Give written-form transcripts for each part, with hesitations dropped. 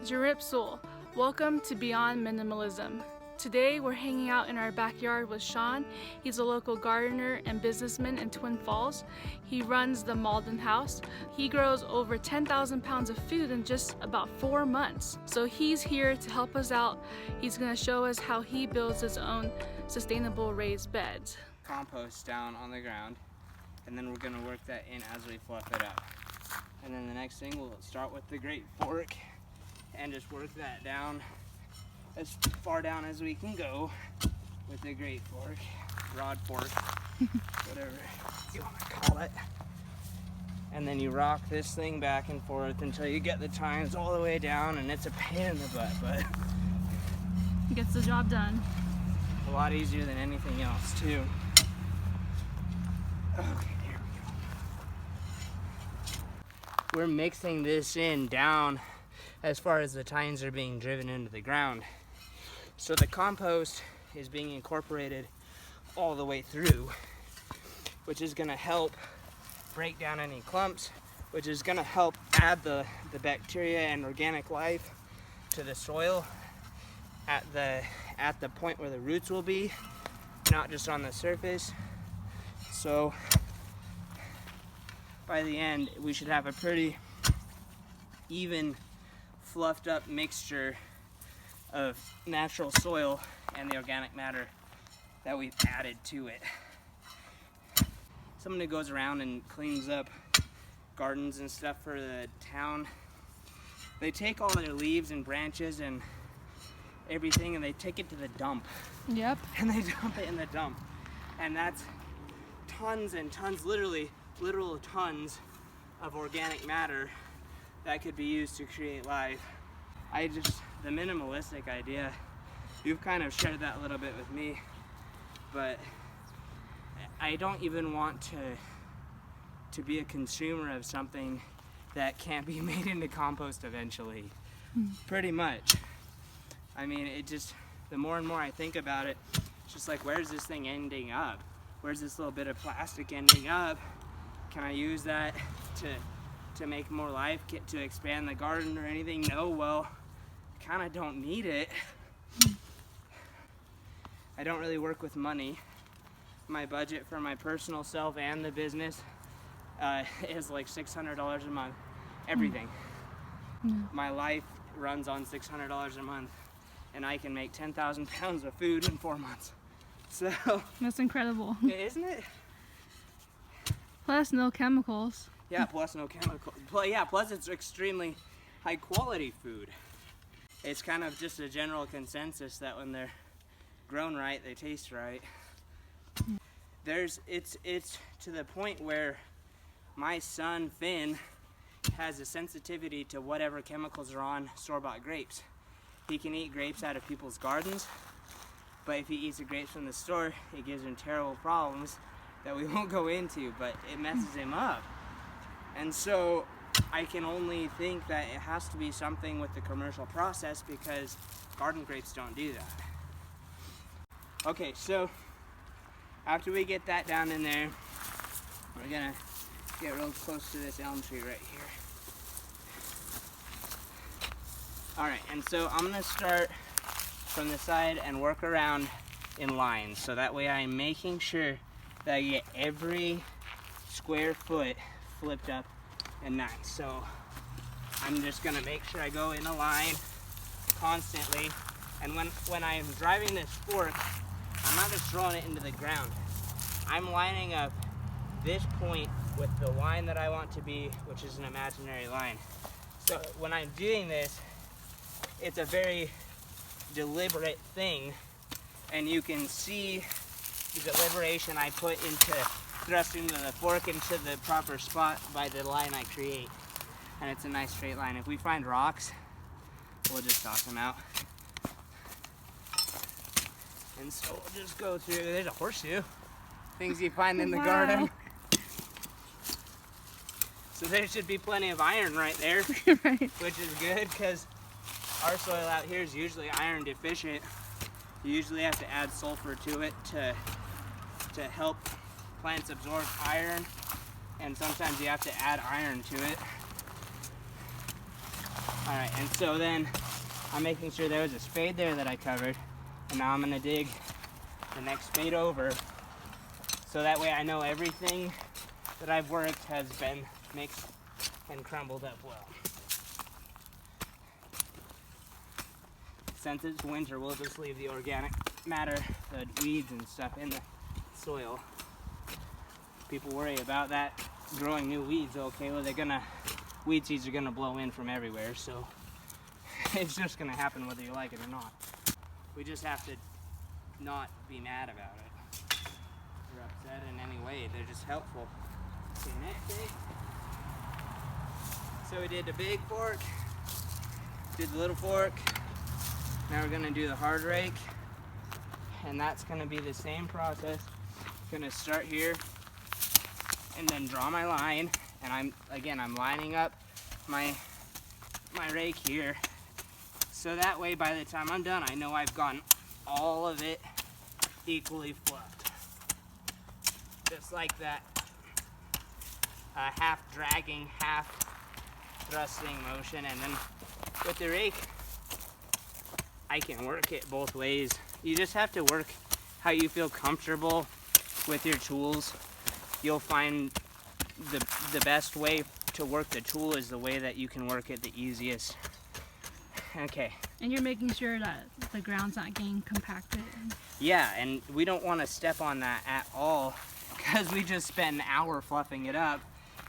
Jaripsul, welcome to Beyond Minimalism. Today we're hanging out in our backyard with Sean. He's a local gardener and businessman in Twin Falls. He runs the Mauldin House. He grows over 10,000 pounds of food in just about 4 months. So he's here to help us out. He's going to show us how he builds his own sustainable raised beds. Compost down on the ground, and then we're going to work that in as we fluff it up. And then the next thing, we'll start with the great fork and just work that down as far down as we can go with the great fork, rod fork, whatever you want to call it. And then you rock this thing back and forth until you get the tines all the way down, and it's a pain in the butt, but He gets the job done. a lot easier than anything else too. Okay, here we go. We're mixing this in down as far as the tines are being driven into the ground. So the compost is being incorporated all the way through, which is going to help break down any clumps, which is going to help add the bacteria and organic life to the soil at the point where the roots will be, not just on the surface. So by the end, we should have a pretty even, fluffed up mixture of natural soil and the organic matter that we've added to it. Someone who goes around and cleans up gardens and stuff for the town, they take all their leaves and branches and everything and they take it to the dump. Yep. And they dump it in the dump. And that's tons and tons, literal tons of organic matter that could be used to create life. The minimalistic idea, you've kind of shared that a little bit with me, but I don't even want to be a consumer of something that can't be made into compost eventually. Pretty much. I mean, the more and more I think about it, it's just like, where's this thing ending up? Where's this little bit of plastic ending up? Can I use that to make more life, to expand the garden or anything? No, well, kind of don't need it. I don't really work with money. My budget for my personal self and the business is like $600 a month. Everything. My life runs on $600 a month, and I can make 10,000 pounds of food in 4 months. So That's incredible. isn't it? Plus no chemicals. Yeah, plus no chemical. Plus it's extremely high quality food. It's kind of just a general consensus that when they're grown right, they taste right. It's to the point where my son Finn has a sensitivity to whatever chemicals are on store-bought grapes. He can eat grapes out of people's gardens, but if he eats the grapes from the store, it gives him terrible problems that we won't go into, but it messes him up. And so I can only think that it has to be something with the commercial process, because garden grapes don't do that. Okay, so after we get that down in there, we're gonna get real close to this elm tree right here. Alright, and so I'm gonna start from the side and work around in lines, so that way I'm making sure that I get every square foot flipped up and nice. So I'm just gonna make sure I go in a line constantly, and when I'm driving this fork, I'm not just throwing it into the ground. I'm lining up this point with the line that I want to be, which is an imaginary line. So when I'm doing this, it's a very deliberate thing, and you can see the deliberation I put into thrusting the fork into the proper spot by the line I create. And it's a nice straight line. If we find rocks, we'll just toss them out. And so we'll just go through. There's a horseshoe. Things you find in the garden. So there should be plenty of iron right there, Right. which is good, because our soil out here is usually iron deficient. You usually have to add sulfur to it to help plants absorb iron, and sometimes you have to add iron to it. All right, and so then I'm making sure there was a spade there that I covered, and now I'm gonna dig the next spade over, so that way I know everything that I've worked has been mixed and crumbled up well. Since it's winter, we'll just leave the organic matter, the weeds and stuff in the soil. People worry about that growing new weeds. Okay, well weed seeds are gonna blow in from everywhere, so it's just gonna happen whether you like it or not. We just have to not be mad about it or upset in any way. They're just helpful. Okay, next thing. So we did the big fork, did the little fork. Now we're gonna do the hard rake, and that's gonna be the same process. Gonna start here and then draw my line, and I'm lining up my rake here, so that way by the time I'm done, I know I've gotten all of it equally fluffed. Just like that half dragging, half thrusting motion. And then with the rake, I can work it both ways. You just have to work how you feel comfortable with your tools. You'll find the best way to work the tool is the way that you can work it the easiest. Okay. And you're making sure that the ground's not getting compacted. Yeah, and we don't want to step on that at all, because we just spent an hour fluffing it up,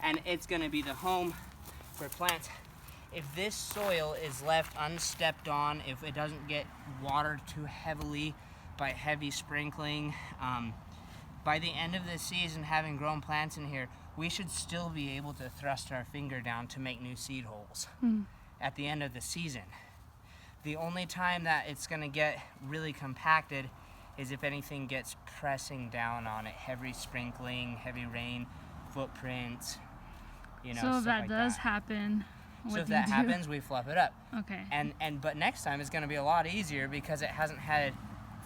and it's going to be the home for plants. If this soil is left unstepped on, if it doesn't get watered too heavily by heavy sprinkling, by the end of the season, having grown plants in here, we should still be able to thrust our finger down to make new seed holes at the end of the season. The only time that it's going to get really compacted is if anything gets pressing down on it, heavy sprinkling, heavy rain, footprints, you know, so stuff if that like does that. happen, what So if do you that do? happens, we fluff it up. Okay. But next time it's going to be a lot easier, because it hasn't had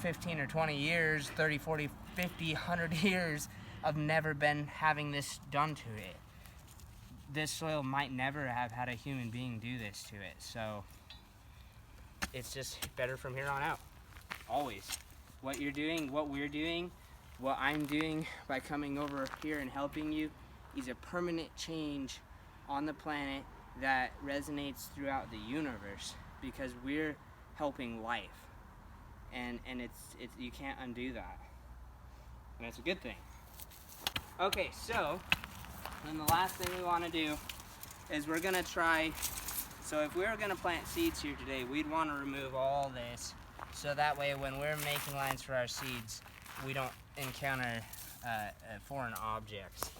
15 or 20 years, 30, 40, 50, 100 years of never been having this done to it. This soil might never have had a human being do this to it, so it's just better from here on out, always. What you're doing, what we're doing, what I'm doing by coming over here and helping you is a permanent change on the planet that resonates throughout the universe, because we're helping life, and it's you can't undo that, and it's a good thing. Okay, so then the last thing we want to do is we're gonna try. So if we were gonna plant seeds here today, we'd want to remove all this, so that way when we're making lines for our seeds, we don't encounter foreign objects.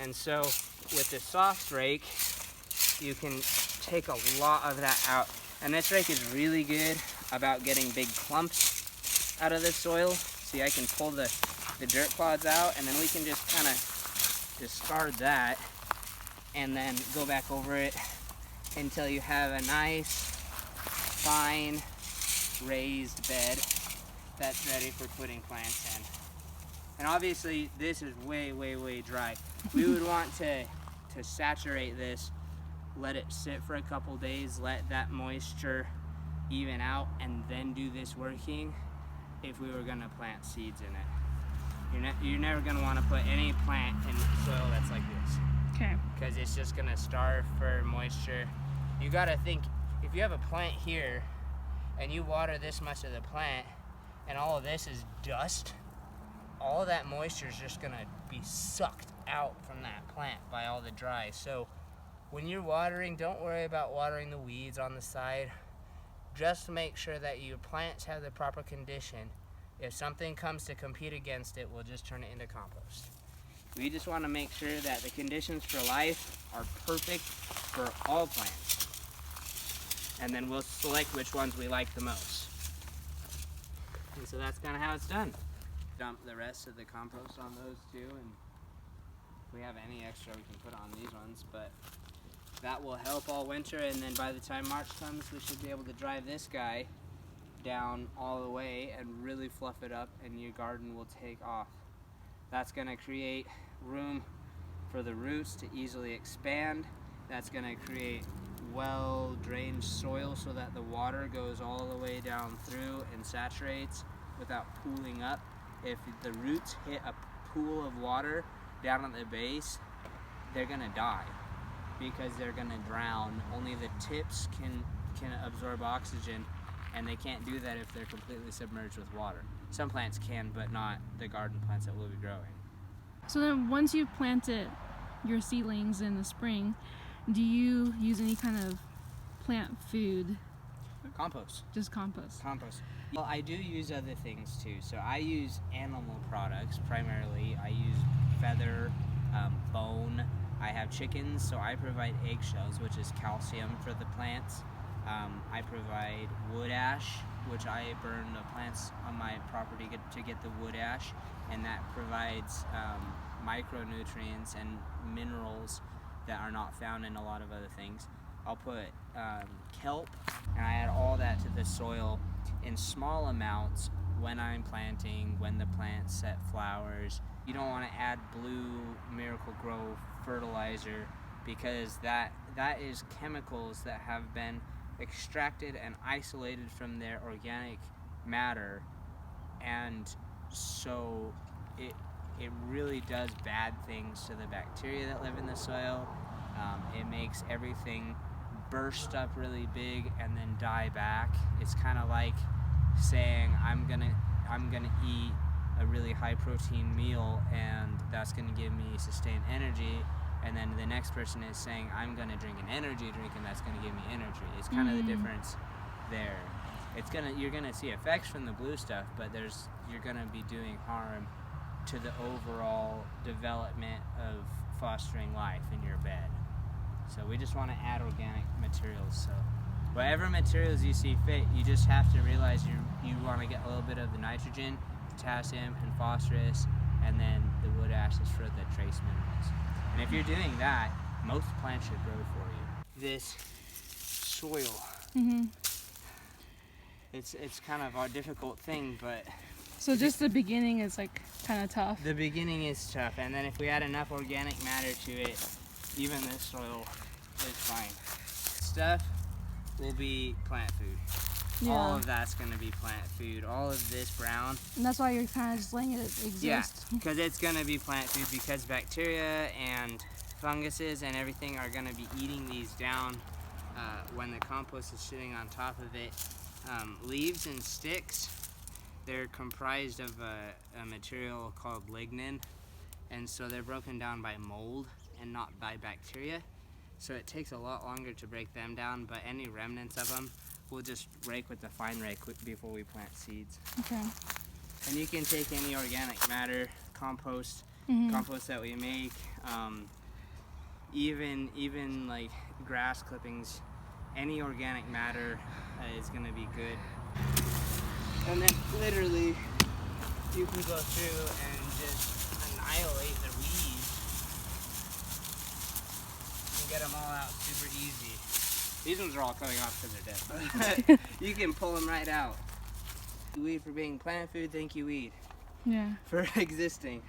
And so with the soft rake, you can take a lot of that out. And this rake is really good about getting big clumps out of the soil. See, I can pull the dirt clods out, and then we can just kind of discard that and then go back over it until you have a nice, fine, raised bed that's ready for putting plants in. And obviously this is way, way, way dry. We would want to saturate this, let it sit for a couple days, let that moisture even out, and then do this working if we were gonna plant seeds in it. You're never gonna wanna put any plant in soil that's like this. Okay. Because it's just gonna starve for moisture. You gotta think, if you have a plant here and you water this much of the plant and all of this is dust, all of that moisture is just gonna be sucked out from that plant by all the dry. So when you're watering, don't worry about watering the weeds on the side. Just make sure that your plants have the proper condition. If something comes to compete against it, we'll just turn it into compost. We just want to make sure that the conditions for life are perfect for all plants. And then we'll select which ones we like the most. And so that's kind of how it's done. Dump the rest of the compost on those too, and if we have any extra we can put on these ones, but that will help all winter, and then by the time March comes, we should be able to drive this guy down all the way and really fluff it up, and your garden will take off. That's going to create room for the roots to easily expand. That's going to create well-drained soil so that the water goes all the way down through and saturates without pooling up. If the roots hit a pool of water down at the base, they're gonna die because they're gonna drown. Only the tips can absorb oxygen, and they can't do that if they're completely submerged with water. Some plants can, but not the garden plants that we'll be growing. So then once you've planted your seedlings in the spring, do you use any kind of plant food? Compost. Just compost? Compost. Well, I do use other things too. So I use animal products primarily. I use feather, bone. I have chickens, so I provide eggshells, which is calcium for the plants. I provide wood ash, which I burn the plants on my property to get the wood ash, and that provides micronutrients and minerals that are not found in a lot of other things. I'll put kelp, and I add all that to the soil in small amounts when I'm planting, when the plants set flowers. You don't want to add blue Miracle Grow fertilizer because that is chemicals that have been extracted and isolated from their organic matter, and so it really does bad things to the bacteria that live in the soil. It makes everything burst up really big and then die back. It's kind of like saying I'm gonna eat a really high protein meal and that's gonna give me sustained energy, and then the next person is saying I'm gonna drink an energy drink and that's gonna give me energy. It's kind of the difference there. You're gonna see effects from the blue stuff, but you're gonna be doing harm to the overall development of fostering life in your bed. So we just want to add organic materials. So whatever materials you see fit, you just have to realize you want to get a little bit of the nitrogen, potassium, and phosphorus, and then the wood ash is for the trace minerals. And if you're doing that, most plants should grow for you. This soil, it's kind of a difficult thing, but so just the beginning is like kind of tough. The beginning is tough, and then if we add enough organic matter to it, even this soil is fine. Stuff will be plant food. Yeah. All of that's going to be plant food. All of this brown. And that's why you're kind of just letting it exist. Yeah, because it's going to be plant food because bacteria and funguses and everything are going to be eating these down when the compost is sitting on top of it. Leaves and sticks, they're comprised of a material called lignin, and so they're broken down by mold and not by bacteria. So it takes a lot longer to break them down, but any remnants of them we'll just rake with the fine rake before we plant seeds. Okay. And you can take any organic matter, compost that we make, even like grass clippings, any organic matter is going to be good. And then literally you can go through and just annihilate the weeds and get them all out super easy. These ones are all coming off because they're dead. You can pull them right out. Weed for being plant food, thank you weed. Yeah. For existing.